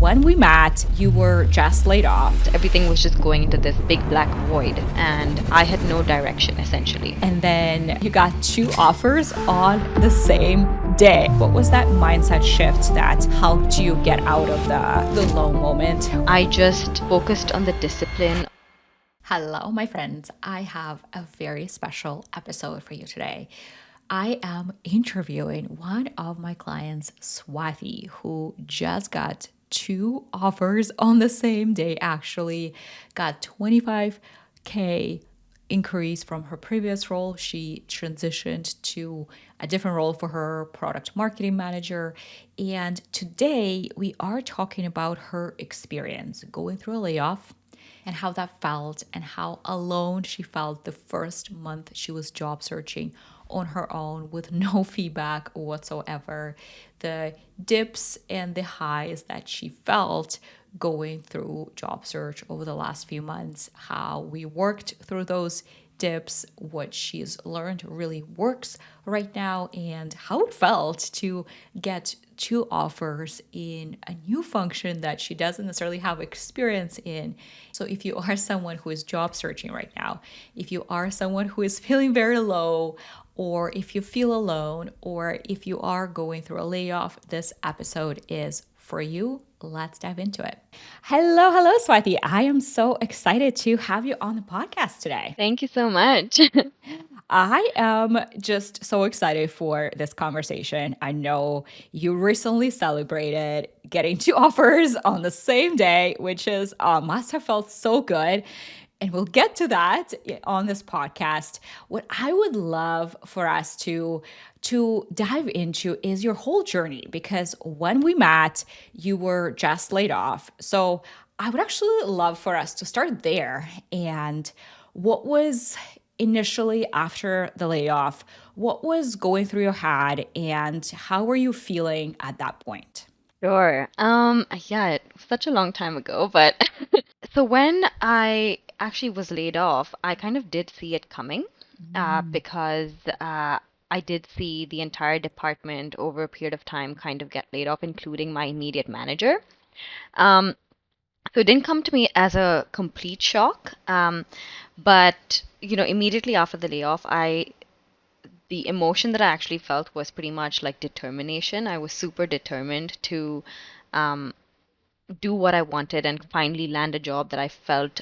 when we met, you were just laid off. Everything was just going into this big black void, and I had no direction, essentially. And then you got 2 offers on the same day. What was that mindset shift that helped you get out of the low moment? I just focused on the discipline. Hello, my friends. I have a very special episode for you today. I am interviewing one of my clients, Swathi, who just got 2 offers on the same day, actually got 25K increase from her previous role. She transitioned to a different role for her product marketing manager. And today we are talking about her experience going through a layoff and how that felt and how alone she felt the first month she was job searching on her own with no feedback whatsoever. The dips and the highs that she felt going through job search over the last few months, how we worked through those dips, what she's learned really works right now, and how it felt to get 2 offers in a new function that she doesn't necessarily have experience in. So if you are someone who is job searching right now, if you are someone who is feeling very low, or if you feel alone, or if you are going through a layoff, this episode is for you. Let's dive into it. Hello, Swathi. I am so excited to have you on the podcast today. Thank you so much. I am just so excited for this conversation. I know you recently celebrated getting 2 offers on the same day, which is must have felt so good. And we'll get to that on this podcast. What I would love for us to dive into is your whole journey, because when we met, you were just laid off. So I would actually love for us to start there. And what was initially after the layoff, what was going through your head and how were you feeling at that point? Sure. Yeah, it was such a long time ago, but so when I actually was laid off, I kind of did see it coming, because I did see the entire department over a period of time kind of get laid off, including my immediate manager. Um, so it didn't come to me as a complete shock, but immediately after the layoff, the emotion that I actually felt was pretty much like determination. I was super determined to um, do what I wanted and finally land a job that I felt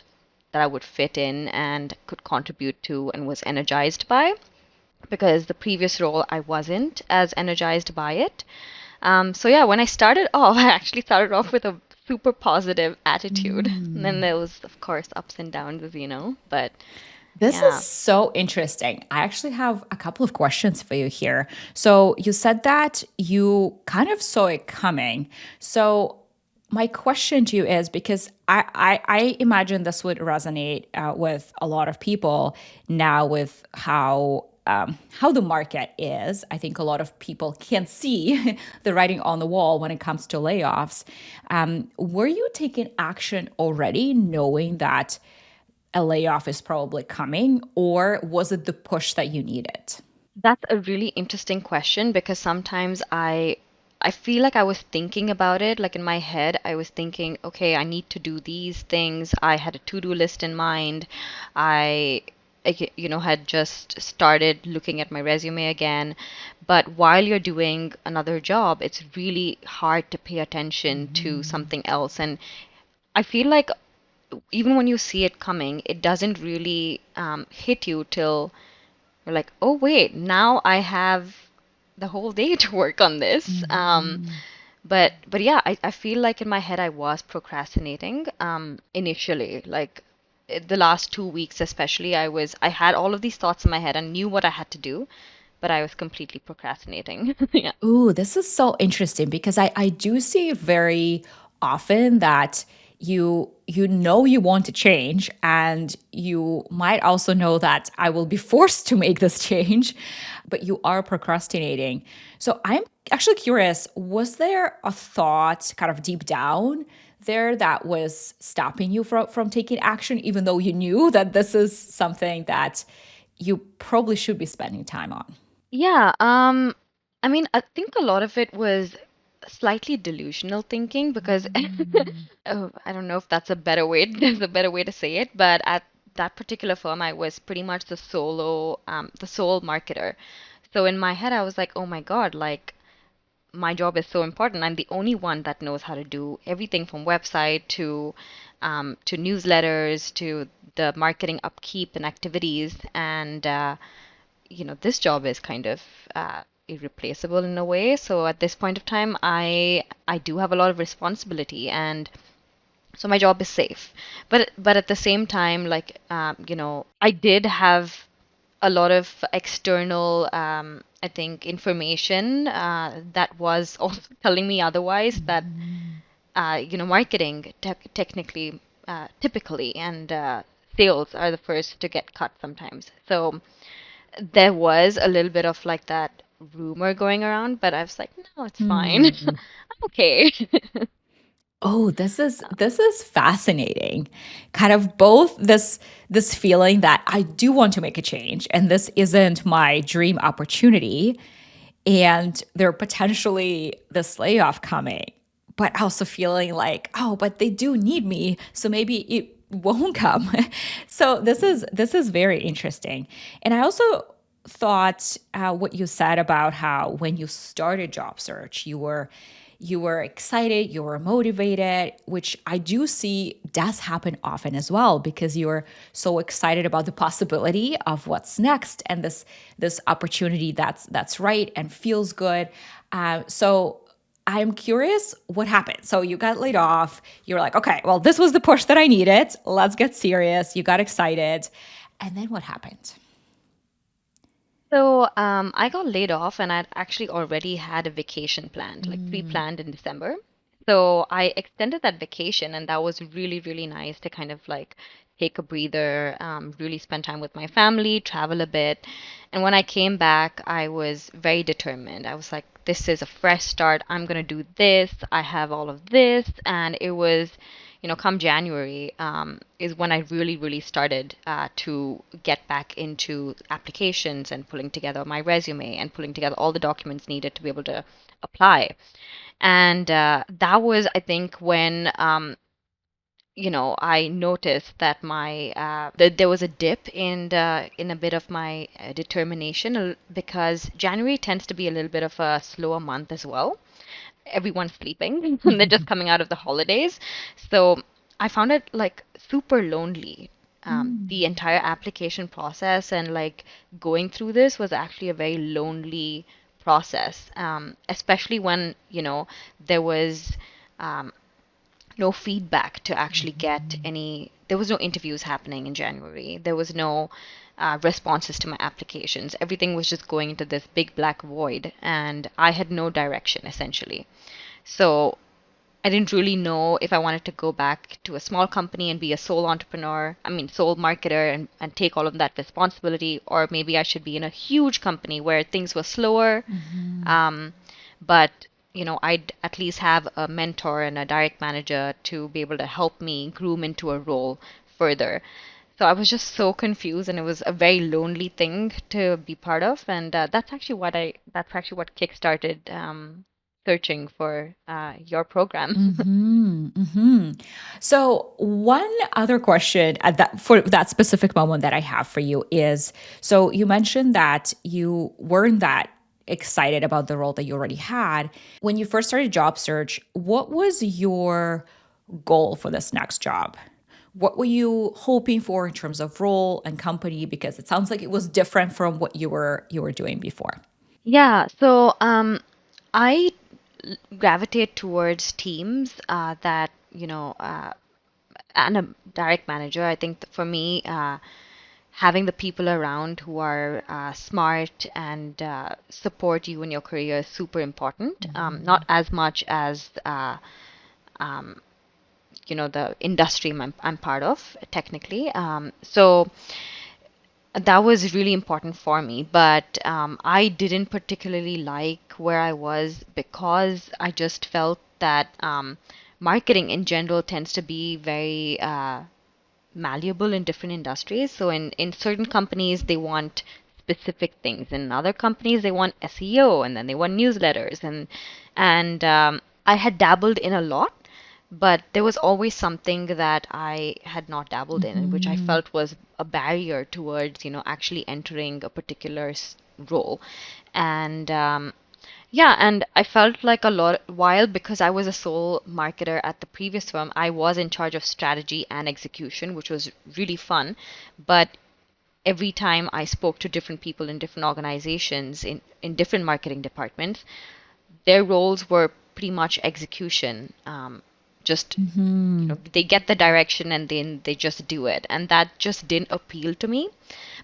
that I would fit in and could contribute to and was energized by. Because the previous role, I wasn't as energized by it. So yeah, when I started off, I actually started off with a super positive attitude. And then there was, of course, ups and downs, but This is yeah. so interesting. I actually have a couple of questions for you here. So, you said that you kind of saw it coming. So, my question to you is, because I imagine this would resonate with a lot of people now with how the market is. I think a lot of people can see the writing on the wall when it comes to layoffs. Were you taking action already, knowing that a layoff is probably coming, or was it the push that you needed? That's a really interesting question because sometimes I feel like I was thinking about it, like in my head, I was thinking, okay, I need to do these things. I had a to-do list in mind. I, had just started looking at my resume again. But while you're doing another job, it's really hard to pay attention to something else. And I feel like even when you see it coming, it doesn't really hit you till you're like, oh wait, now I have the whole day to work on this. But yeah, I feel like in my head I was procrastinating initially. Like the last 2 weeks especially, I had all of these thoughts in my head and knew what I had to do, but I was completely procrastinating. Yeah. Ooh, this is so interesting because I do see very often that you know you want to change, and you might also know that I will be forced to make this change, but you are procrastinating. So I'm actually curious, was there a thought kind of deep down there that was stopping you from taking action, even though you knew that this is something that you probably should be spending time on? Yeah, I mean, I think a lot of it was slightly delusional thinking because Mm. oh, I don't know if that's a better way there's a better way to say it, but at that particular firm I was pretty much the sole marketer. So in my head I was like, "Oh my God, like my job is so important. I'm the only one that knows how to do everything from website to newsletters to the marketing upkeep and activities. And this job is kind of irreplaceable in a way. So at this point of time, I do have a lot of responsibility, and so my job is safe. But at the same time, like I did have a lot of external, I think, information that was also telling me otherwise that Mhm. marketing typically, and sales are the first to get cut sometimes. So there was a little bit of like that rumor going around, but I was like, no, it's fine. Hmm. I'm okay. Oh, this is fascinating. Kind of both this feeling that I do want to make a change and this isn't my dream opportunity and there potentially this layoff coming, but also feeling like, oh, but they do need me, so maybe it won't come. So this is very interesting. And I also thought what you said about how when you started job search, you were excited, you were motivated, which I do see does happen often as well because you're so excited about the possibility of what's next and this opportunity that's right and feels good. So I'm curious what happened. So you got laid off. You're like, okay, well, this was the push that I needed. Let's get serious. You got excited. And then what happened? So, I got laid off and I'd actually already had a vacation planned, like Mm. pre-planned in December. So I extended that vacation and that was really, really nice to kind of like take a breather, really spend time with my family, travel a bit. And when I came back, I was very determined. I was like, this is a fresh start. I'm gonna do this. I have all of this. And it was, come January, is when I really, really started to get back into applications and pulling together my resume and pulling together all the documents needed to be able to apply. And that was, I think, when I noticed that that there was a dip in a bit of my determination because January tends to be a little bit of a slower month as well. Everyone's sleeping and they're just coming out of the holidays. So I found it like super lonely. The Mm. entire application process and like going through this was actually a very lonely process, especially when, there was um, no feedback to actually get Mhm. any. There was no interviews happening in January. There was no responses to my applications. Everything was just going into this big black void, and I had no direction essentially. So I didn't really know if I wanted to go back to a small company and be a sole entrepreneur, I mean, sole marketer and take all of that responsibility, or maybe I should be in a huge company where things were slower, Mhm. um, but I'd at least have a mentor and a direct manager to be able to help me groom into a role further. So I was just so confused, and it was a very lonely thing to be part of, and that's actually what kickstarted searching for your program. Mm-hmm, mm-hmm. So one other question at that for that specific moment that I have for you is, so you mentioned that you weren't that excited about the role that you already had. When you first started job search, what was your goal for this next job? What were you hoping for in terms of role and company? Because it sounds like it was different from what you were doing before. Yeah, so I gravitate towards teams that, and a direct manager. I think that for me, having the people around who are smart and support you in your career is super important. Not as much as the industry I'm part of technically. So that was really important for me, but I didn't particularly like where I was because I just felt that marketing in general tends to be very malleable in different industries. So in certain companies, they want specific things. In other companies, they want SEO and then they want newsletters. And I had dabbled in a lot, but there was always something that I had not dabbled in, which I Mm-hmm. felt was a barrier towards, actually entering a particular role. And yeah, and I felt like a lot while because I was a sole marketer at the previous firm, I was in charge of strategy and execution, which was really fun. But every time I spoke to different people in different organizations in different marketing departments, their roles were pretty much execution. Just Mm-hmm. they get the direction and then they just do it, and that just didn't appeal to me.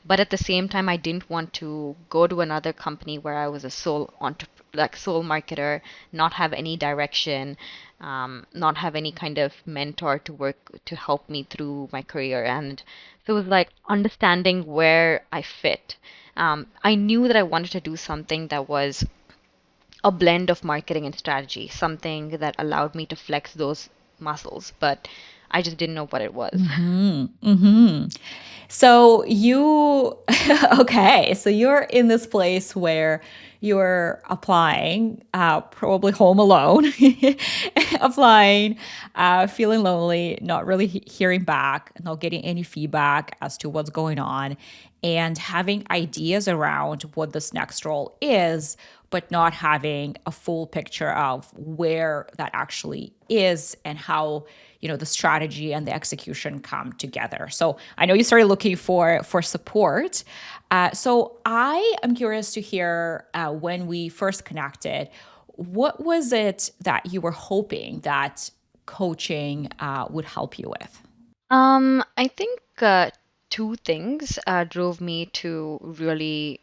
But at the same time, I didn't want to go to another company where I was a sole marketer, not have any direction, not have any kind of mentor to work to help me through my career. And so it was like understanding where I fit. I knew that I wanted to do something that was a blend of marketing and strategy, something that allowed me to flex those muscles, but I just didn't know what it was. Mm-hmm. Mm-hmm. So you, okay, so you're in this place where you're applying, probably home alone, applying, feeling lonely, not really hearing back, not getting any feedback as to what's going on, and having ideas around what this next role is, but not having a full picture of where that actually is and how the strategy and the execution come together. So I know you started looking for support. So I am curious to hear, when we first connected, what was it that you were hoping that coaching would help you with? I think two things drove me to really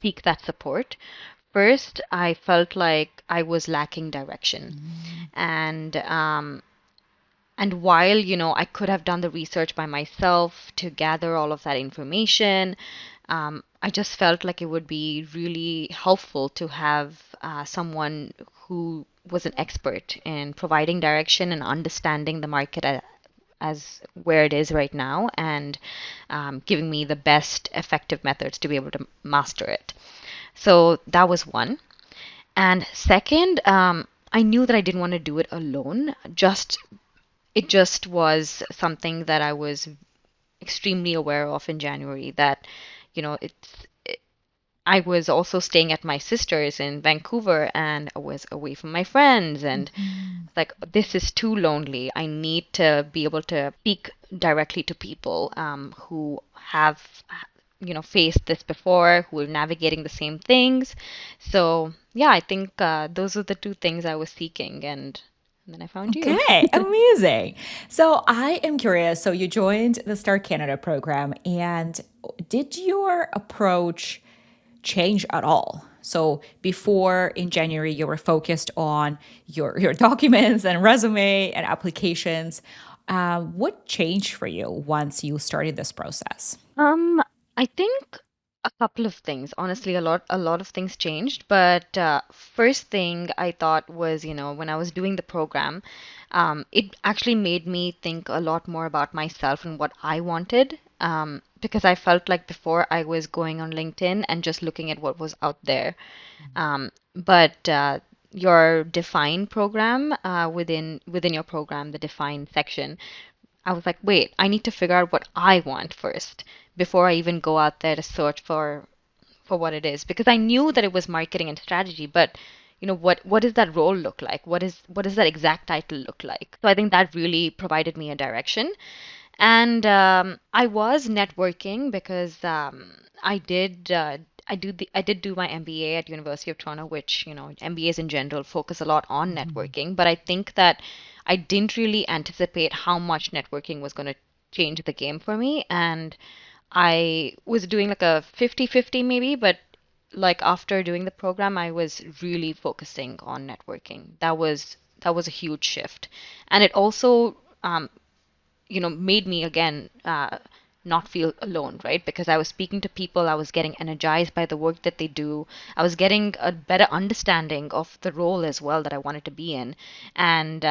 seek that support. First, I felt like I was lacking direction, and while, I could have done the research by myself to gather all of that information, I just felt like it would be really helpful to have someone who was an expert in providing direction and understanding the market as where it is right now, and giving me the best effective methods to be able to master it. So that was one. And second, I knew that I didn't want to do it alone. It just was something that I was extremely aware of in January, that, it's I was also staying at my sister's in Vancouver and I was away from my friends, and Mhm. it's like this is too lonely. I need to be able to speak directly to people who have faced this before, who are navigating the same things. So yeah, I think those are the two things I was seeking, and then I found you. Okay, amazing. So I am curious. So you joined the Start Canada program, and did your approach change at all? So before in January, you were focused on your documents and resume and applications. What changed for you once you started this process? Um, I think a couple of things. Honestly, a lot of things changed. But first thing I thought was, when I was doing the program, it actually made me think a lot more about myself and what I wanted. Because I felt like before I was going on LinkedIn and just looking at what was out there. But your Define program, within your program, the Define section, I was like, wait, I need to figure out what I want first before I even go out there to search for what it is, because I knew that it was marketing and strategy, but what does that role look like? What does that exact title look like? So I think that really provided me a direction. And I was networking because I did do my MBA at University of Toronto, which, MBAs in general focus a lot on networking. But I think that I didn't really anticipate how much networking was going to change the game for me. And I was doing like a 50-50 maybe, but like after doing the program, I was really focusing on networking. That was a huge shift. And it also made me again not feel alone, right? Because I was speaking to people, I was getting energized by the work that they do. I was getting a better understanding of the role as well that I wanted to be in. And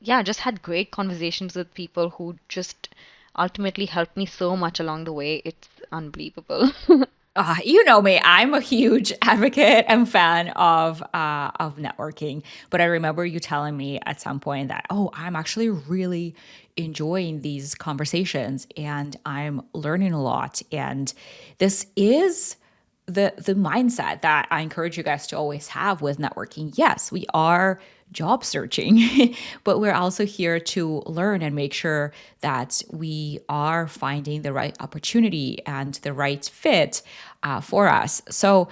yeah, just had great conversations with people who just ultimately helped me so much along the way. It's unbelievable. You know me. I'm a huge advocate and fan of networking. But I remember you telling me at some point that, oh, I'm actually really enjoying these conversations and I'm learning a lot. And this is the mindset that I encourage you guys to always have with networking. Yes, we are job searching, but we're also here to learn and make sure that we are finding the right opportunity and the right fit for us. So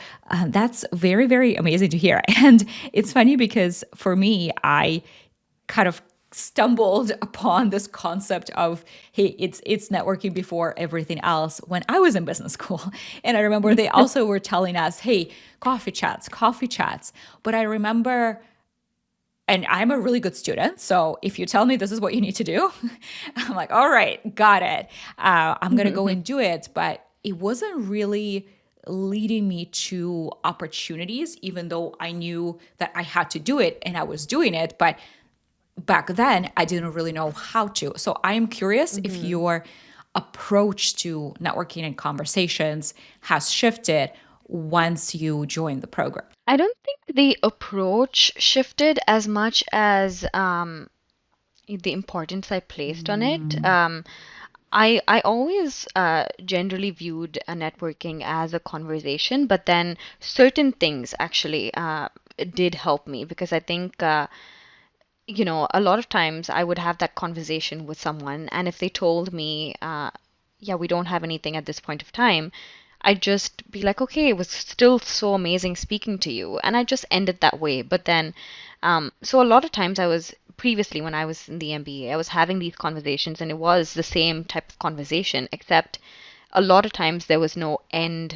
that's very, very amazing to hear. And it's funny because for me, I kind of stumbled upon this concept of, hey, it's networking before everything else when I was in business school. And I remember they also were telling us, hey, coffee chats. But I remember, and I'm a really good student, so if you tell me this is what you need to do, I'm like, all right, got it. I'm gonna go and do it. But it wasn't really leading me to opportunities, even though I knew that I had to do it and I was doing it. But back then I didn't really know how to. So I am curious if Hmm. your approach to networking and conversations has shifted once you joined the program. I don't think the approach shifted as much as the importance I placed on it. I always generally viewed networking as a conversation, but then certain things actually did help me because I think a lot of times I would have that conversation with someone, and if they told me, yeah, we don't have anything at this point of time, I'd just be like, okay, it was still so amazing speaking to you. And I just ended that way. But then, so a lot of times I was previously when I was in the MBA, I was having these conversations and it was the same type of conversation, except a lot of times there was no end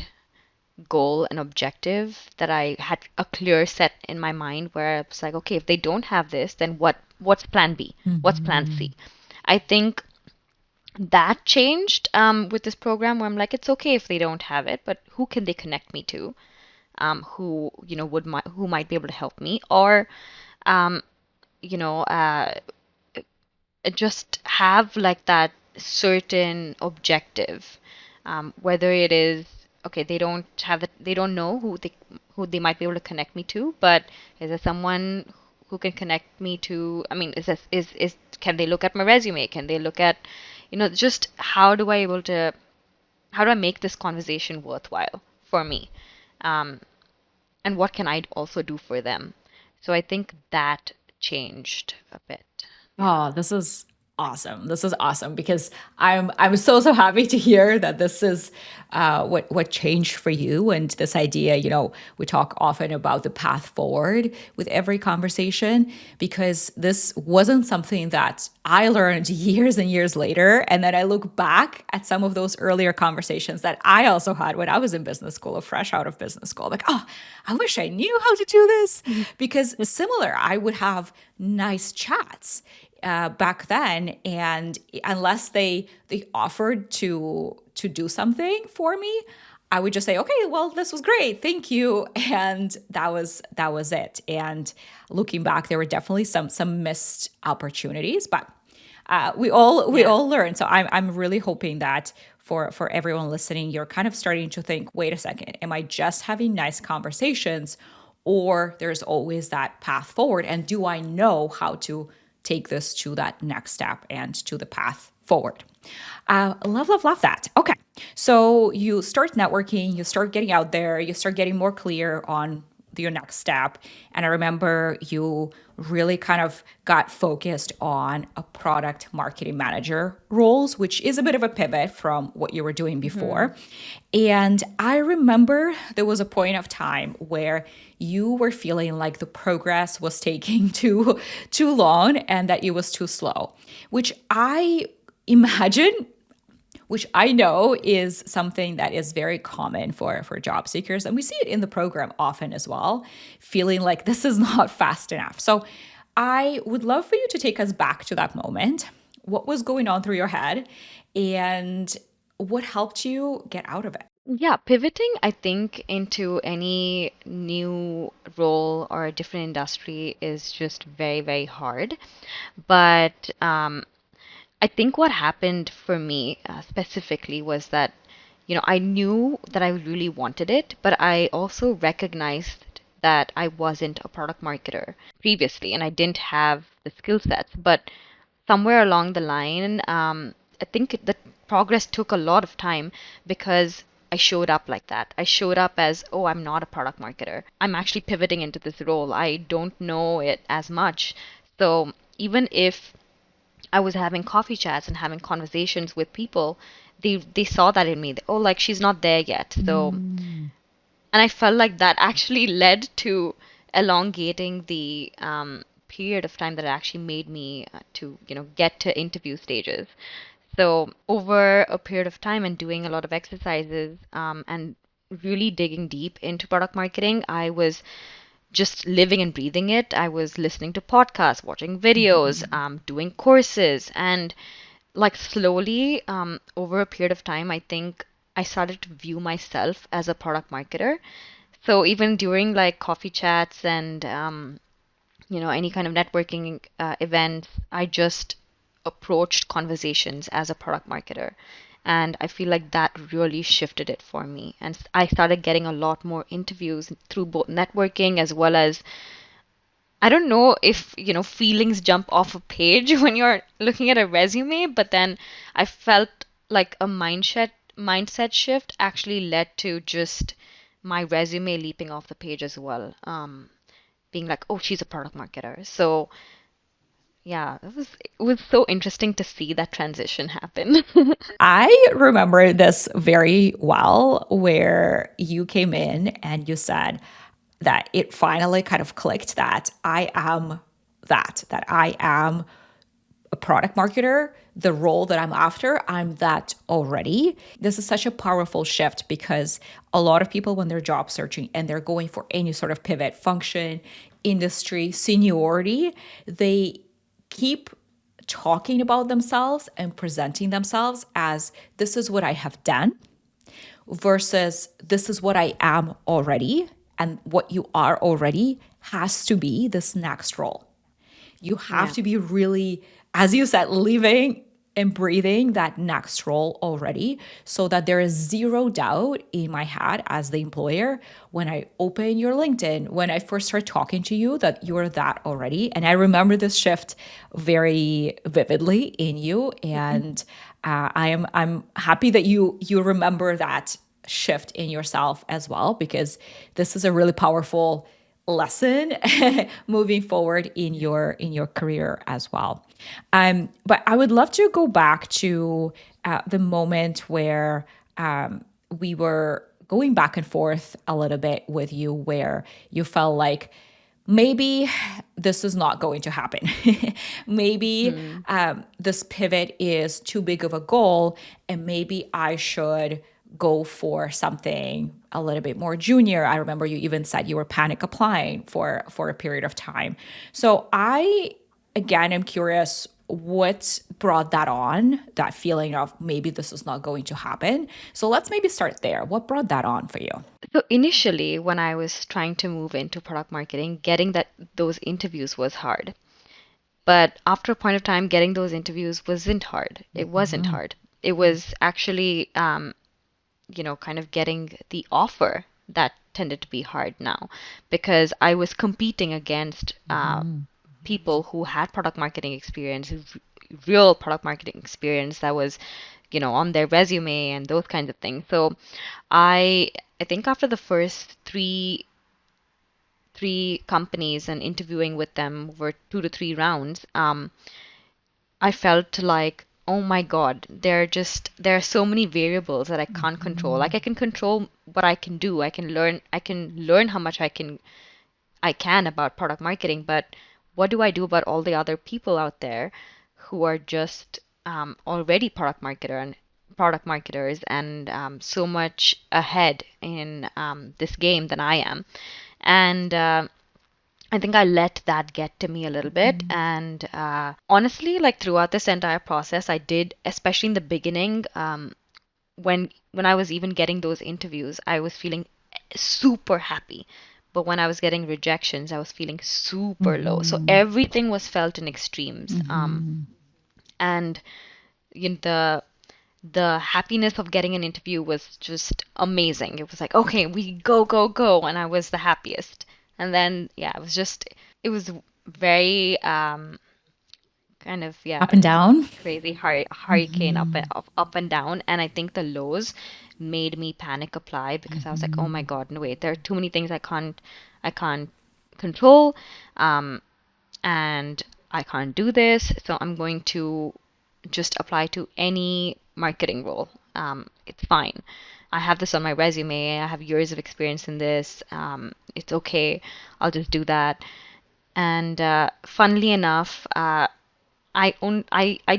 goal and objective that I had a clear set in my mind where I was like, okay, if they don't have this, then what's plan B? What's plan C? I think that changed with this program where I'm like, it's okay if they don't have it, but who can they connect me to? Who who might be able to help me, or um, you know, just have like that certain objective, whether it is okay, they don't have it, they don't know who they might be able to connect me to, but is there someone who can connect me to? I mean, is can they look at my resume? Can they look at, just how do I make this conversation worthwhile for me? Um, and what can I also do for them? So I think that changed a bit. Yeah. Oh, this is awesome. This is awesome because I'm so happy to hear that this is what changed for you and this idea. We talk often about the path forward with every conversation because this wasn't something that I learned years and years later, and then I look back at some of those earlier conversations that I also had when I was in business school, fresh out of business school. Like, oh, I wish I knew how to do this because similar, I would have nice chats back then, and unless they offered to do something for me, I would just say, okay, well, this was great, thank you, and that was it. And looking back, there were definitely some missed opportunities, but we Yeah. all learn. So I'm really hoping that for everyone listening, you're kind of starting to think, wait a second, am I just having nice conversations, or there's always that path forward? And do I know how to take this to that next step and to the path forward? Love that. Okay. So you start networking, you start getting out there, you start getting more clear on your next step. And I remember you really kind of got focused on a product marketing manager roles, which is a bit of a pivot from what you were doing Hmm. before. And I remember there was a point of time where you were feeling like the progress was taking too long and that it was too slow, which I imagine, which I know is something that is very common for job seekers. And we see it in the program often as well, feeling like this is not fast enough. So I would love for you to take us back to that moment. What was going on through your head and what helped you get out of it? Yeah, pivoting, I think, into any new role or a different industry is just very, very hard. But I think what happened for me specifically was that, I knew that I really wanted it, but I also recognized that I wasn't a product marketer previously and I didn't have the skill sets. But somewhere along the line, I think the progress took a lot of time because I showed up like that. I showed up as, oh, I'm not a product marketer. I'm actually pivoting into this role. I don't know it as much. So even if I was having coffee chats and having conversations with people, they saw that in me. Oh, like she's not there yet. So, Mm. and I felt like that actually led to elongating the period of time that it actually made me to, get to interview stages. So over a period of time and doing a lot of exercises and really digging deep into product marketing, I was just living and breathing it. I was listening to podcasts, watching videos, Mhm. doing courses, and like slowly, over a period of time, I think I started to view myself as a product marketer. So even during like coffee chats and any kind of networking events, I just approached conversations as a product marketer. And I feel like that really shifted it for me. And I started getting a lot more interviews through both networking as well as I don't know if, feelings jump off a page when you're looking at a resume, but then I felt like a mindset shift actually led to just my resume leaping off the page as well. Being like, oh, she's a product marketer. So yeah, it was so interesting to see that transition happen. I remember this very well where you came in and you said that it finally kind of clicked that I am that I am a product marketer, the role that I'm after, I'm that already. This is such a powerful shift because a lot of people, when they're job searching and they're going for any sort of pivot, function, industry, seniority, they keep talking about themselves and presenting themselves as this is what I have done versus this is what I am already. And what you are already has to be this next role. You have Yeah. to be really, as you said, living and breathing that next role already so that there is zero doubt in my head as the employer when I open your LinkedIn, when I first start talking to you, that you're that already. And I remember this shift very vividly in you. And I'm happy that you remember that shift in yourself as well, because this is a really powerful lesson moving forward in your career as well. But I would love to go back to the moment where we were going back and forth a little bit with you, where you felt like maybe this is not going to happen. Maybe Hmm. this pivot is too big of a goal, and maybe I should go for something a little bit more junior. I remember you even said you were panic applying for a period of time. So I again am curious what brought that on, that feeling of maybe this is not going to happen. So let's maybe start there. What brought that on for you? So initially, when I was trying to move into product marketing, getting those interviews was hard. But after a point of time, getting those interviews wasn't hard. It wasn't Mhm. hard. It was actually, kind of getting the offer that tended to be hard now because I was competing against Mhm. people who had product marketing experience, real product marketing experience that was, on their resume and those kinds of things. So I I think after the first three companies and interviewing with them over 2 to 3 rounds, I felt like, oh my God, there are so many variables that I can't control. Like I can control what I can do. I can learn how much I can about product marketing, but what do I do about all the other people out there who are just already product marketers and so much ahead in this game than I am? And I think I let that get to me a little bit. And honestly, like throughout this entire process, I did, especially in the beginning, when I was even getting those interviews, I was feeling super happy. But when I was getting rejections, I was feeling super low. So Mhm. everything was felt in extremes. Mhm. And you know, the happiness of getting an interview was just amazing. It was like, okay, we go, go, go. And I was the happiest. And then, yeah, it was very, kind of, yeah, Up and down. crazy hurricane Mhm. up and down. And I think the lows made me panic apply because I was like, oh my Mhm. God, no wait, there are too many things I can't control. Um, and I can't do this, so I'm going to just apply to any marketing role. It's fine. I have this on my resume. I have years of experience in this. It's okay. I'll just do that. And funnily enough, I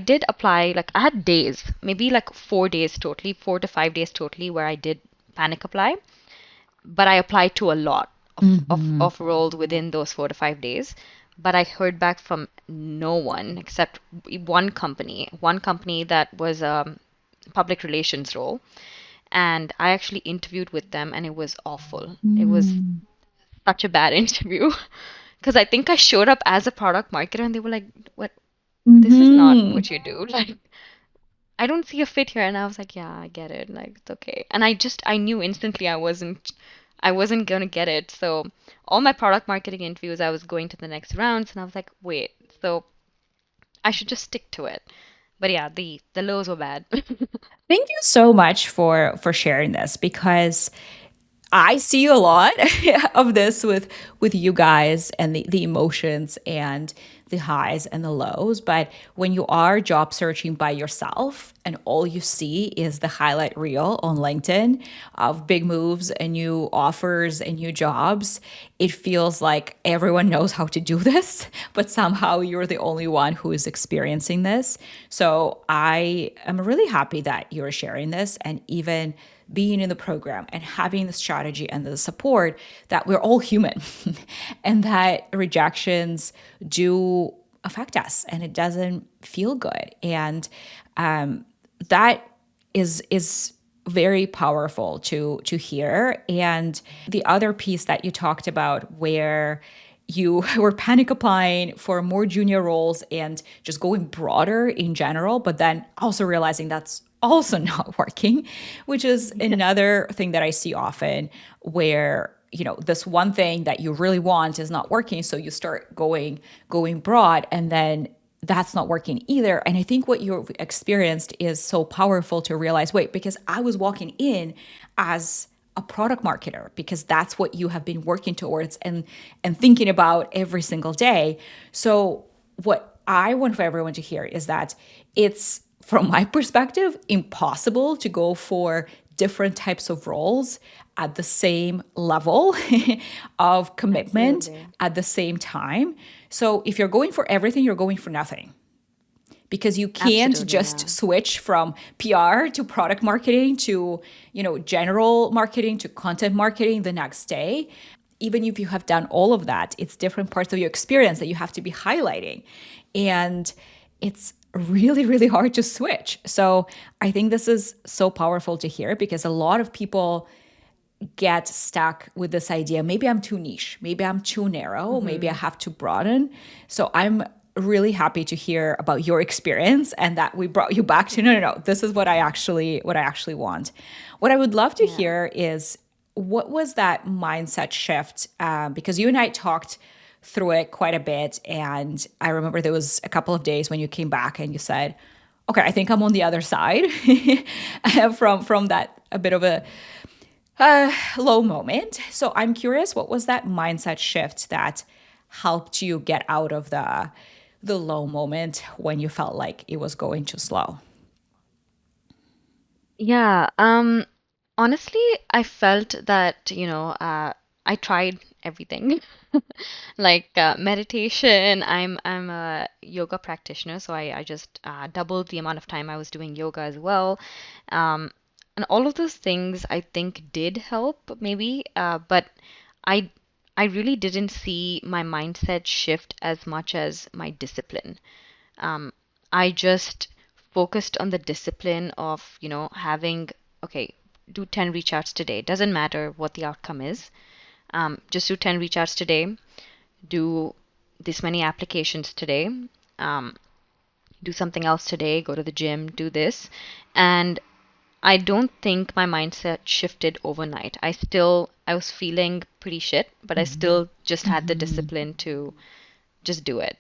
did apply, like I had days, maybe like 4 days totally, 4 to 5 days totally, where I did panic apply, but I applied to a lot Mhm. of roles within those 4 to 5 days. But I heard back from no one except one company that was a public relations role. And I actually interviewed with them and it was awful. It was Mm. such a bad interview because I think I showed up as a product marketer and they were like, "What? This is not Mhm. what you do." Like, I don't see a fit here. And I was like, yeah, I get it. Like, it's okay. And I knew instantly I wasn't gonna get it. So all my product marketing interviews, I was going to the next rounds, and I was like, wait, so I should just stick to it. But yeah, the lows were bad. Thank you so much for sharing this because I see a lot of this with you guys and the emotions and the highs and the lows. But when you are job searching by yourself and all you see is the highlight reel on LinkedIn of big moves and new offers and new jobs, it feels like everyone knows how to do this, but somehow you're the only one who is experiencing this. So I am really happy that you're sharing this and even being in the program and having the strategy and the support that we're all human and that rejections do affect us and it doesn't feel good. And that is very powerful to hear. And the other piece that you talked about where you were panic applying for more junior roles and just going broader in general, but then also realizing that's also not working, which is Yeah, another thing that I see often where this one thing that you really want is not working, so you start going broad and then that's not working either. And I think what you've experienced is so powerful to realize, wait, because I was walking in as a product marketer because that's what you have been working towards and thinking about every single day. So what I want for everyone to hear is that it's, from my perspective, impossible to go for different types of roles at the same level of commitment absolutely. at the same time. So if you're going for everything, you're going for nothing because you can't Absolutely, just yeah. switch from PR to product marketing to, general marketing to content marketing the next day. Even if you have done all of that, it's different parts of your experience that you have to be highlighting. And it's really, really hard to switch. So I think this is so powerful to hear because a lot of people get stuck with this idea. Maybe I'm too niche. Maybe I'm too narrow. Maybe I Hmm. have to broaden. So I'm really happy to hear about your experience and that we brought you back to no. This is what I actually want. What I would love to Yeah. hear is what was that mindset shift? Because you and I talked through it quite a bit, and I remember there was a couple of days when you came back and you said, "Okay, I think I'm on the other side from that a bit of a low moment." So I'm curious, what was that mindset shift that helped you get out of the low moment when you felt like it was going too slow? Yeah, honestly, I felt that, I tried everything. Like meditation, I'm a yoga practitioner, so I just doubled the amount of time I was doing yoga as well. Um, and all of those things I think did help maybe, but I I really didn't see my mindset shift as much as my discipline. um, I just focused on the discipline of, having, okay, do 10 reach outs today. Doesn't matter what the outcome is. Just do 10 reach outs today. Do this many applications today. Um, do something else today, go to the gym, do this. And I don't think my mindset shifted overnight. I was feeling pretty shit, but I still just had the discipline to just do it.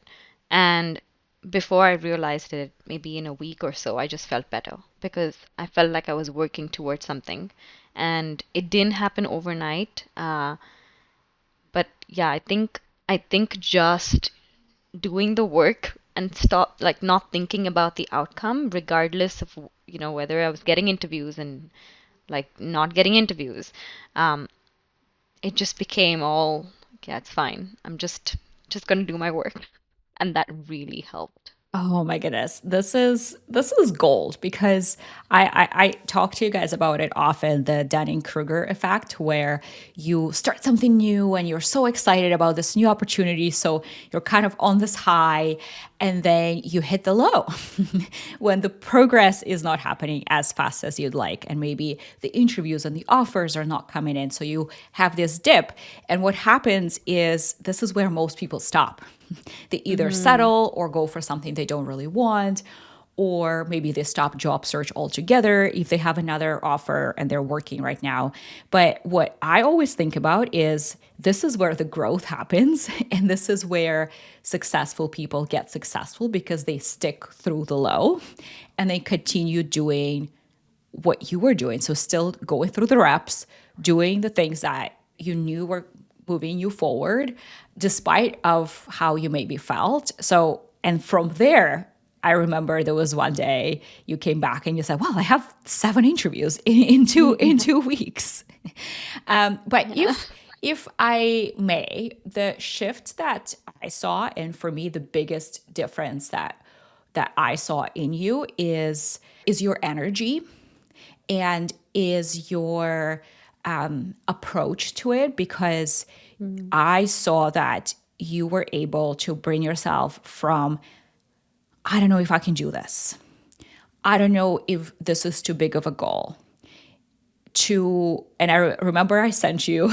And before I realized it, maybe in a week or so, I just felt better because I felt like I was working towards something. And it didn't happen overnight. But yeah, I think just doing the work and stop like not thinking about the outcome, regardless of whether I was getting interviews and like not getting interviews. Um, it just became all, yeah, it's fine. I'm just gonna do my work, and that really helped. Oh my goodness. This is gold because I talk to you guys about it often, the Dunning-Kruger effect, where you start something new and you're so excited about this new opportunity. So you're kind of on this high and then you hit the low when the progress is not happening as fast as you'd like. And maybe the interviews and the offers are not coming in. So you have this dip. And what happens is this is where most people stop. They either Mm-hmm. settle or go for something they don't really want, or maybe they stop job search altogether if they have another offer and they're working right now. But what I always think about is this is where the growth happens. And this is where successful people get successful because they stick through the low and they continue doing what you were doing. So still going through the reps, doing the things that you knew were moving you forward, despite of how you maybe felt. So, and from there, I remember there was one day you came back and you said, "Well, I have 7 interviews in 2 weeks." But Yeah. if I may, the shift that I saw, and for me, the biggest difference that I saw in you is your energy and is your approach to it, because Mm. I saw that you were able to bring yourself from, I don't know if I can do this. I don't know if this is too big of a goal, to, and remember I sent you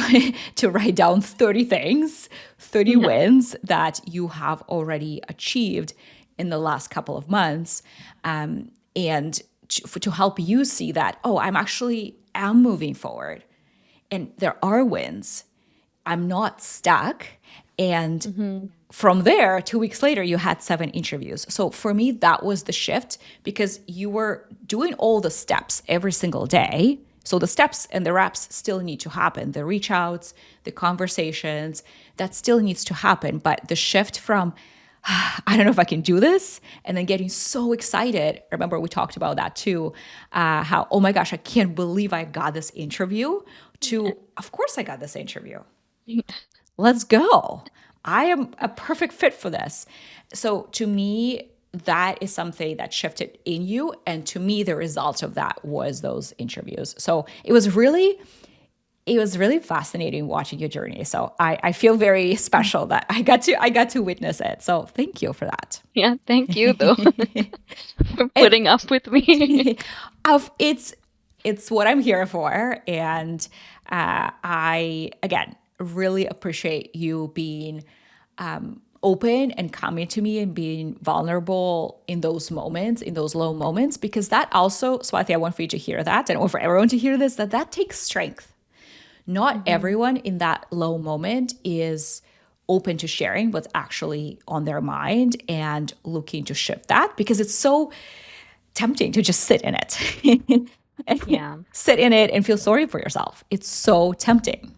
to write down 30 things, 30 Yeah. wins that you have already achieved in the last couple of months. And to help you see that, oh, am moving forward and there are wins. I'm not stuck. And Mm-hmm. from there, 2 weeks later, you had 7 interviews. So for me, that was the shift because you were doing all the steps every single day. So the steps and the reps still need to happen. The reach outs, the conversations, that still needs to happen. But the shift from, I don't know if I can do this, and then getting so excited. Remember, we talked about that too. How, oh my gosh, I can't believe I got this interview, to, of course, I got this interview. Let's go. I am a perfect fit for this. So to me, that is something that shifted in you. And to me, the result of that was those interviews. So it was really fascinating watching your journey. So I feel very special that I got to witness it. So thank you for that. Yeah, thank you though for And putting up with me. it's what I'm here for, and I again really appreciate you being open and coming to me and being vulnerable in those moments, in those low moments, because that also, Swathi, I want for you to hear that, and I want for everyone to hear this, that takes strength. Not Mm-hmm. everyone in that low moment is open to sharing what's actually on their mind and looking to shift that, because it's so tempting to just sit in it. Yeah. Sit in it and feel sorry for yourself. It's so tempting,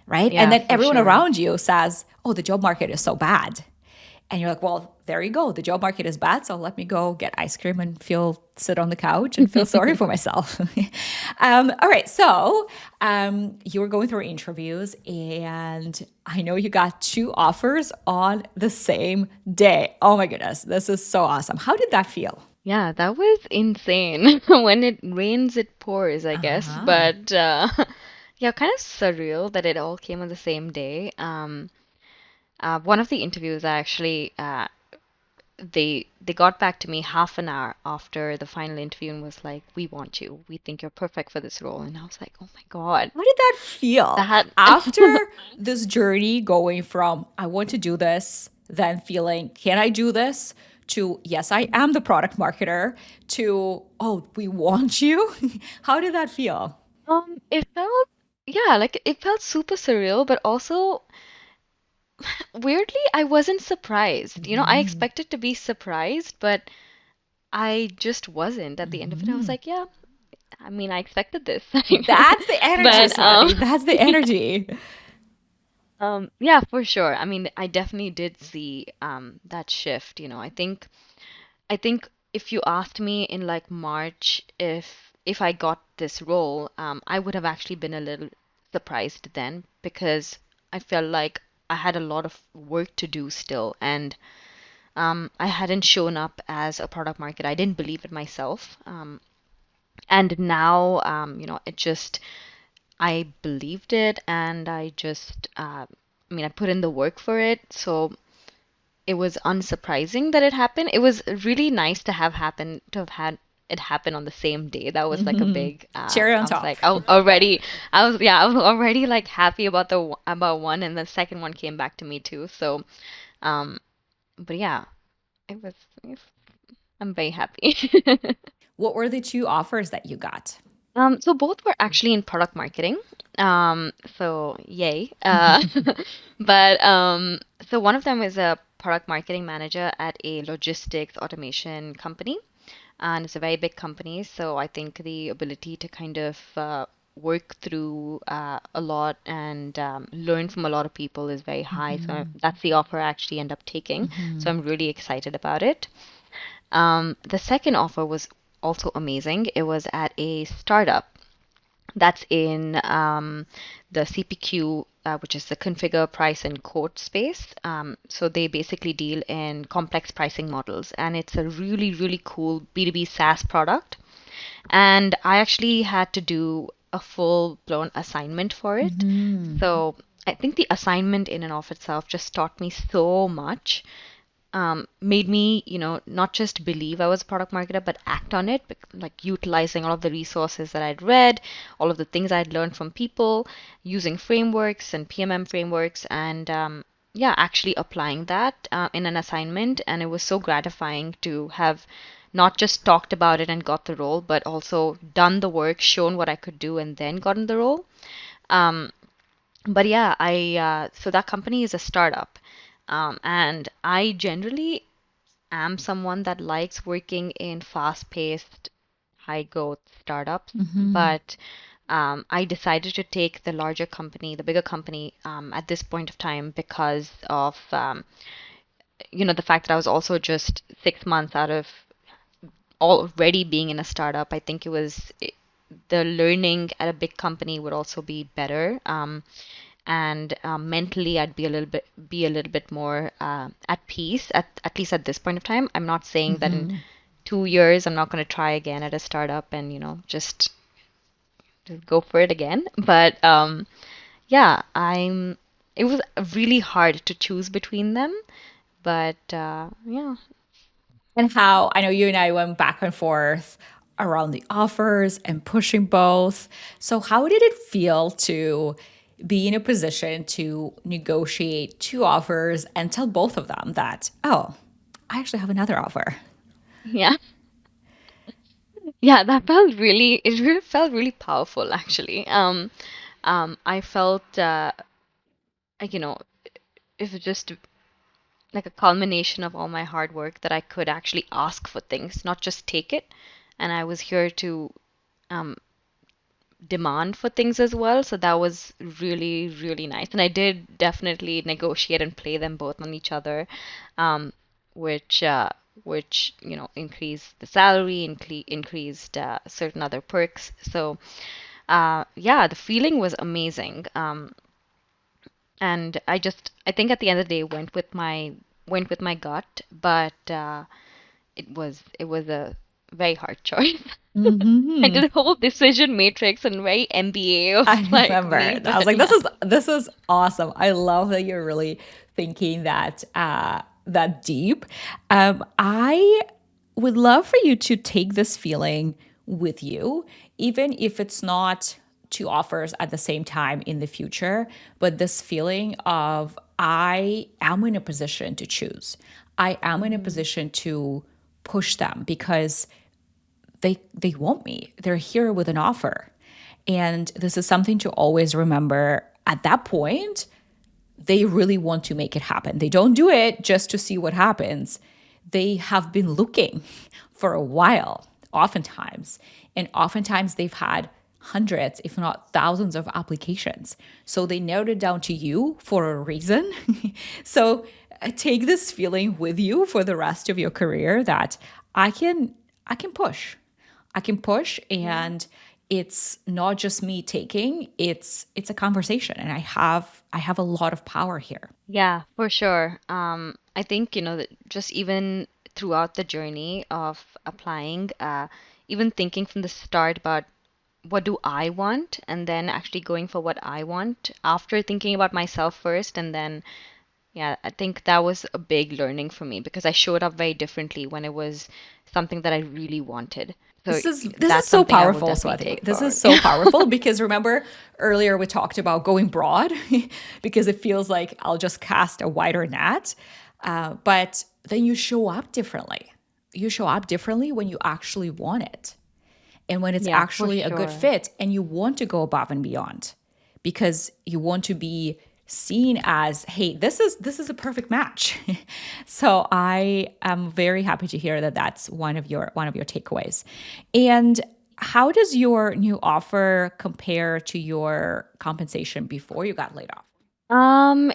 right? And Yeah, then for everyone sure. around you says, "Oh, the job market is so bad." And you're like, "Well, there you go. The job market is bad. So let me go get ice cream and sit on the couch and feel sorry for myself." All right. So you were going through interviews, and I know you got 2 offers on the same day. Oh my goodness. This is so awesome. How did that feel? Yeah, that was insane. When it rains, it pours, I guess. Uh-huh. But yeah, kind of surreal that it all came on the same day. One of the interviews, I actually they got back to me half an hour after the final interview and was like, "We want you. We think you're perfect for this role." And I was like, "Oh my God, How did that feel that." after this journey going from, I want to do this, then feeling, can I do this, to, yes, I am the product marketer, to, oh, we want you? How did that feel? It felt, yeah, like it felt super surreal, but also weirdly, I wasn't surprised. I Mhm. expected to be surprised, but I just wasn't. At the end of it, I was Mhm. like, yeah, I mean, I expected this. That's the energy, But Swathi. That's the energy. yeah, for sure. I mean, I definitely did see that shift. I think if you asked me in like March if I got this role, I would have actually been a little surprised then because I felt like I had a lot of work to do still, and I hadn't shown up as a product marketer. I didn't believe it myself. And now, it just I believed it, and I mean, I put in the work for it. So it was unsurprising that it happened. It was really nice to have had it happen on the same day. That was like a Mhm. big Cherry on I was top. like already I was already like happy about about one, and the second one came back to me too. So um but yeah, it was I'm very happy. What were the two offers that you got? So both were actually in product marketing. So yay. But so one of them is a product marketing manager at a logistics automation company, and it's a very big company. So I think the ability to kind of work through a lot and learn from a lot of people is very high. So Mhm. that's the offer I actually end up taking. So Mhm. I'm really excited about it. The second offer was also amazing. It was at a startup that's in the CPQ, which is the configure, price, and quote space. So they basically deal in complex pricing models, and it's a really, really cool B2B SaaS product. And I actually had to do a full-blown assignment for it. Mhm. So I think the assignment in and of itself just taught me so much, made me, not just believe I was a product marketer, but act on it, like utilizing all of the resources that I'd read, all of the things I'd learned from people, using frameworks and PMM frameworks, and yeah, actually applying that in an assignment. And it was so gratifying to have not just talked about it and got the role, but also done the work, shown what I could do, and then gotten the role. Um, but yeah, I so that company is a startup, and I generally am someone that likes working in fast-paced, high-growth startups, Mhm. but I decided to take the larger company, the bigger company, at this point of time because of the fact that I was also just 6 months out of already being in a startup. I think the learning at a big company would also be better. And mentally I'd be a little bit more at peace at least at this point of time. I'm not saying that in Mhm. 2 years I'm not going to try again at a startup and just go for it again. But yeah, I'm. It was really hard to choose between them, but yeah. And how I know you and I went back and forth around the offers and pushing both. So, how did it feel to be in a position to negotiate two offers and tell both of them that, oh, I actually have another offer? Yeah, yeah, it really felt really powerful actually. I felt like, it was just like a culmination of all my hard work that I could actually ask for things, not just take it. And I was here to um, demand for things as well. So that was really, really nice. And I did definitely negotiate and play them both on each other, um, which increased the salary, increased certain other perks. So yeah, the feeling was amazing. And I think at the end of the day went with my gut, but it was a very hard choice. I Hmm. did a whole decision matrix and very MBA of I like me, remember. I was but like, yeah. this is awesome. I love that you're really thinking that deep. I would love for you to take this feeling with you, even if it's not two offers at the same time in the future, but this feeling of I am in a position to choose. I am in a Mm. position to push them because they want me. They're here with an offer. And this is something to always remember. At that point, they really want to make it happen. They don't do it just to see what happens. They have been looking for a while, oftentimes. And oftentimes they've had hundreds, if not thousands, of applications. So they narrowed it down to you for a reason. So take this feeling with you for the rest of your career that I can I can push. I can push, Yeah. and it's not just me taking, it's a conversation, and I have a lot of power here. Yeah, for sure. I think, that just even throughout the journey of applying, even thinking from the start about what do I want, and then actually going for what I want after thinking about myself first, and then, yeah, I think that was a big learning for me because I showed up very differently when it was something that I really wanted. So This is that's so something I will powerful, definitely Swathi. take This is forward. so powerful because remember earlier we talked about going broad because it feels like I'll just cast a wider net, but then you show up differently. You show up differently when you actually want it, and when it's Yeah, for actually a good sure. fit and you want to go above and beyond because you want to be seen as, hey, this is a perfect match. So I am very happy to hear that that's one of your takeaways. And how does your new offer compare to your compensation before you got laid off? Um,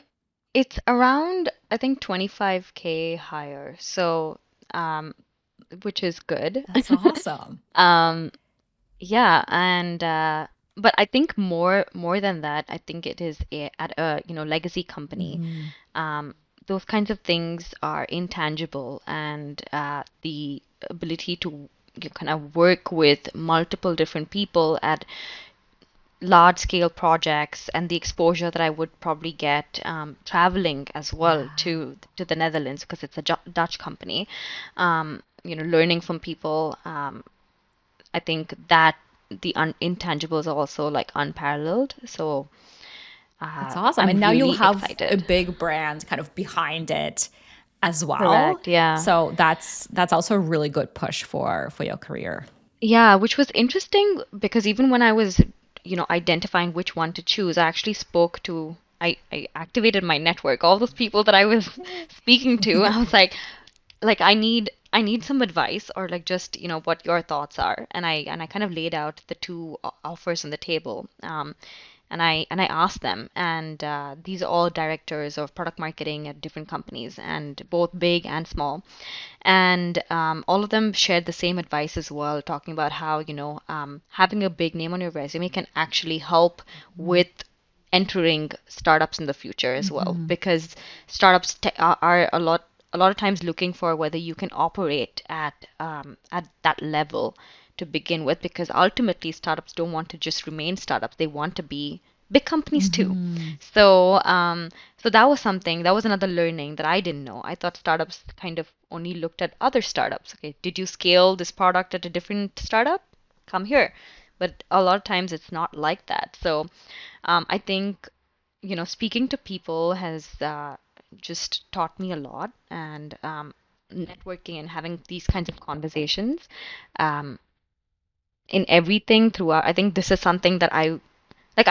it's around, I think, 25K higher. So, um, which is good. That's awesome. Um, yeah, and but I think more than that, I think it is at a, legacy company. Mhm. Um, those kinds of things are intangible, and the ability to kind of work with multiple different people at large scale projects and the exposure that I would probably get traveling as well Yeah. to the Netherlands because it's a Dutch company. Learning from people. I think that the intangibles are also like unparalleled. So That's awesome. I'm And now you'll really have a excited. big brand kind of behind it as well. Correct. Yeah. So that's also a really good push for your career. Yeah, which was interesting because even when I was, identifying which one to choose, I actually spoke to, I activated my network, all those people that I was speaking to. I was like I need some advice or like just, what your thoughts are. And I kind of laid out the two offers on the table. And I asked them, and these are all directors of product marketing at different companies, and both big and small. And all of them shared the same advice as well, talking about how, having a big name on your resume can actually help with entering startups in the future as well, Mhm. because startups are a lot of times looking for whether you can operate at that level to begin with, because ultimately startups don't want to just remain startups. They want to be big companies too. Mhm. So that was something, that was another learning that I didn't know. I thought startups kind of only looked at other startups. Okay, did you scale this product at a different startup? Come here. But a lot of times it's not like that. So I think, speaking to people has just taught me a lot, and networking and having these kinds of conversations um, in everything throughout. I think this is something that I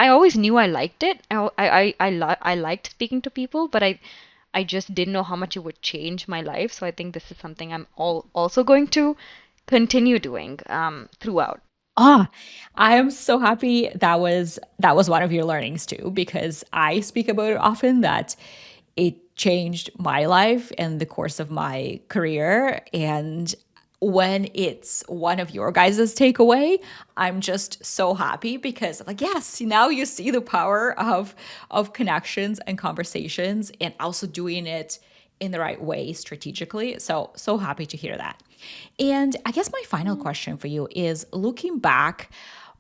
always knew I liked it. I liked speaking to people, but I just didn't know how much it would change my life. So I think this is something I'm also going to continue doing throughout. Ah, I am so happy that was one of your learnings too, because I speak about it often that it changed my life and the course of my career. And when it's one of your guys' takeaway, I'm just so happy because I'm like, yes, now you see the power of connections and conversations and also doing it in the right way strategically. So happy to hear that. And I guess my final question for you is looking back,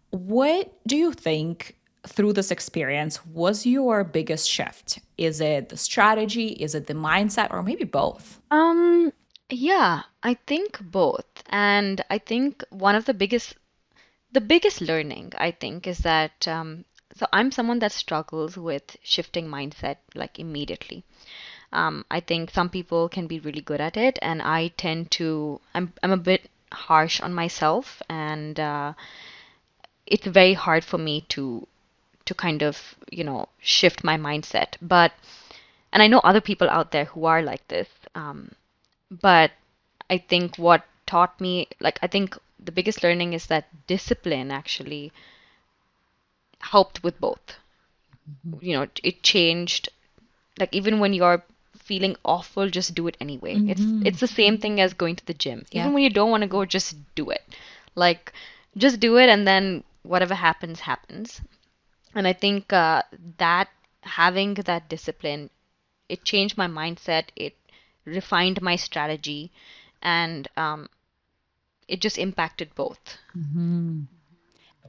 what do you think through this experience was your biggest shift? Is it the strategy? Is it the mindset? Or maybe both? Um, yeah, I think both. And I think one of the biggest learning, I think, is that so I'm someone that struggles with shifting mindset like immediately. I think some people can be really good at it, and I tend to, I'm a bit harsh on myself, and it's very hard for me to kind of, shift my mindset. But, and I know other people out there who are like this, but I think what taught me, like, I think the biggest learning is that discipline actually helped with both. It changed, like, even when you're feeling awful, just do it anyway. It's the same thing as going to the gym. Yeah. Even when you don't want to go, just do it. Like, just do it, and then whatever happens, happens. And I think that having that discipline, it changed my mindset, it refined my strategy, and it just impacted both.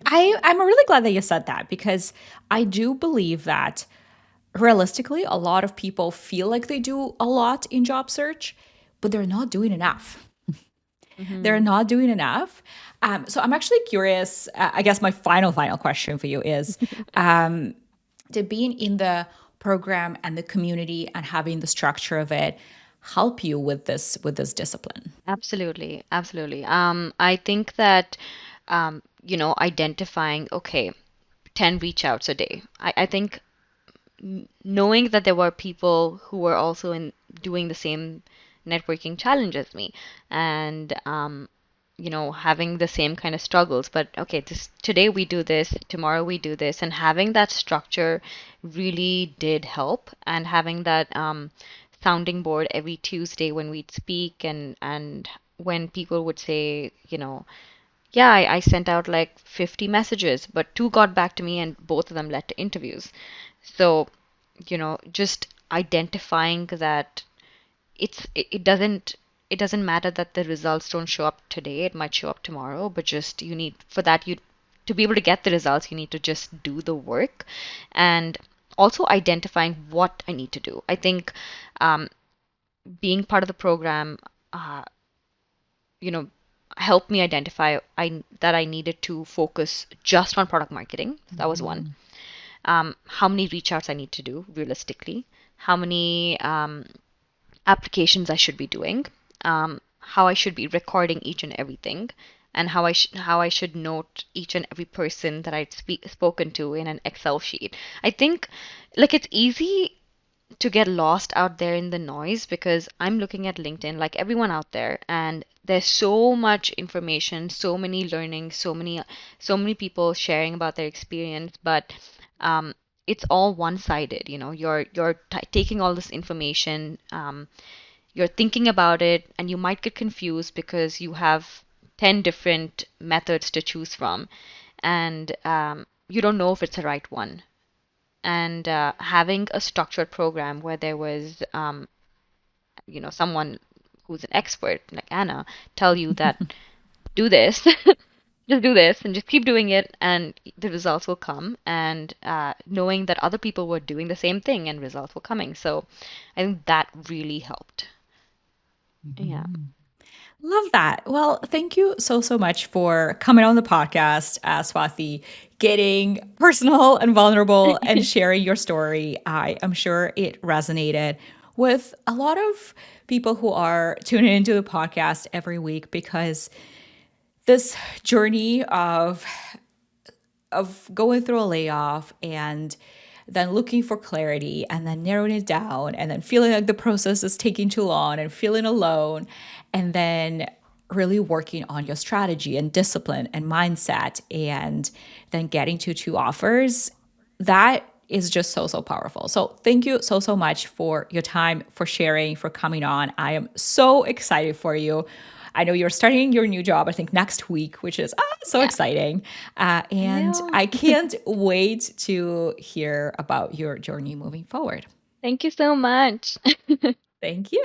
I'm really glad that you said that because I do believe that realistically, a lot of people feel like they do a lot in job search, but they're not doing enough. They're Hmm. not doing enough. So I'm actually curious. I guess my final question for you is: did being in the program and the community and having the structure of it help you with this discipline? Absolutely, absolutely. I think that, identifying, okay, 10 reach outs a day. I think knowing that there were people who were also in doing the same networking challenge as me, and having the same kind of struggles. But okay, this today we do this, tomorrow we do this, and having that structure really did help. And having that sounding board every Tuesday when we'd speak, and when people would say, yeah, I sent out like 50 messages, but two got back to me, and both of them led to interviews. So, just identifying that it doesn't matter that the results don't show up today, it might show up tomorrow, but just you need for that you to be able to get the results, you need to just do the work. And also identifying what I need to do. I think um, being part of the program, uh, you know, helped me identify that I needed to focus just on product marketing. That was one. How many reach outs I need to do realistically, how many applications I should be doing, how I should be recording each and everything, and how I should note each and every person that I'd spoken to in an Excel sheet. I think, like, it's easy to get lost out there in the noise because I'm looking at LinkedIn like everyone out there, and there's so much information, so many learnings, so many people sharing about their experience, but um, it's all one-sided. You're taking all this information, you're thinking about it, and you might get confused because you have 10 different methods to choose from, and you don't know if it's the right one. And having a structured program where there was, someone who's an expert like Anna tell you that do this, just do this, and just keep doing it, and the results will come. And knowing that other people were doing the same thing and results were coming. So I think that really helped. Yeah. Love that. Well, thank you so much for coming on the podcast, Swathi, getting personal and vulnerable and sharing your story. I am sure it resonated with a lot of people who are tuning into the podcast every week because this journey of going through a layoff and then looking for clarity and then narrowing it down and then feeling like the process is taking too long and feeling alone and then really working on your strategy and discipline and mindset and then getting to two offers, that is just so powerful. So thank you so much for your time, for sharing, for coming on. I am so excited for you. I know you're starting your new job, I think next week, which is so Yeah. exciting. I And know. I can't wait to hear about your journey moving forward. Thank you so much. Thank you.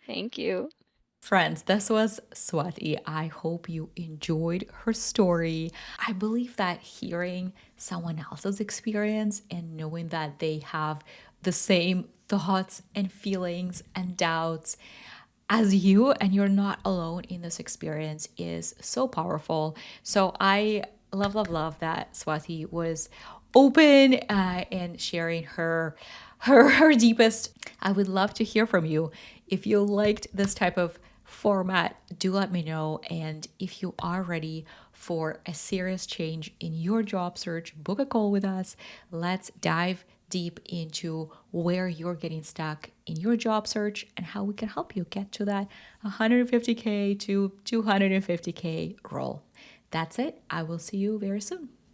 Thank you. Friends, this was Swathi. I hope you enjoyed her story. I believe that hearing someone else's experience and knowing that they have the same thoughts and feelings and doubts as you and you're not alone in this experience is so powerful. So I love that Swathi was open and sharing her her deepest. I would love to hear from you. If you liked this type of format, do let me know. And if you are ready for a serious change in your job search, book a call with us. Let's dive deep into where you're getting stuck in your job search and how we can help you get to that 150K to 250K role. That's it. I will see you very soon.